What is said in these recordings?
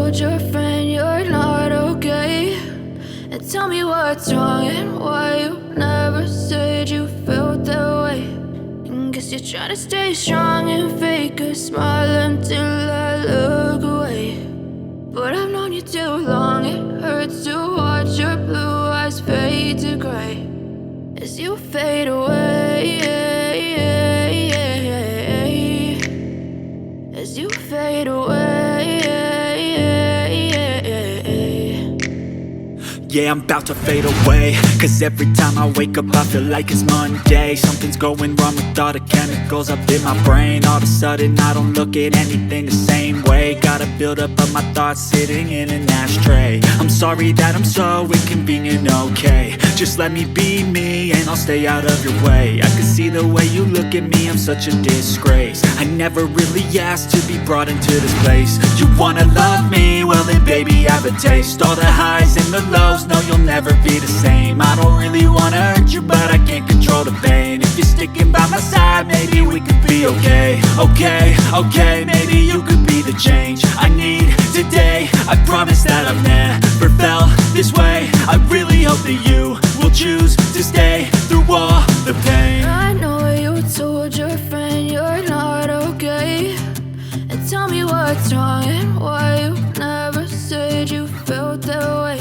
told your friend you're not okay? And tell me what's wrong and why you never said you felt that way. And guess you're trying to stay strong and fake a smile until I look away. But I've known you too long, it hurts to watch your blue eyes fade to gray as you fade away, as you fade away. Yeah, I'm about to fade away, cause every time I wake up I feel like it's Monday. Something's going wrong with all the chemicals up in my brain. All of a sudden I don't look at anything the same way. Gotta build up of my thoughts sitting in an ashtray. I'm sorry that I'm so inconvenient, okay? Just let me be me and I'll stay out of your way. I can see the way you look at me, I'm such a disgrace. I never really asked to be brought into this place. You wanna love me? Well then baby I have a taste. All the highs and the lows, no you'll never be the same. I don't really wanna hurt you but I can't control the pain. If you're sticking by my side maybe we could be okay. Okay, maybe you could be the change I need today. I promise that I've never felt this way. I really hope that you will choose to stay through all the pain. I know you told your friend you're not okay. And tell me what's wrong and why you never said you felt that way.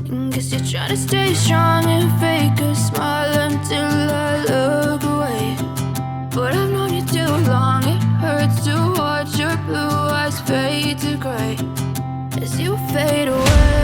And guess you're trying to stay strong and fake a smile until I look away. But I've known you too long, it hurts to watch your blue eyes fade to gray as you fade away.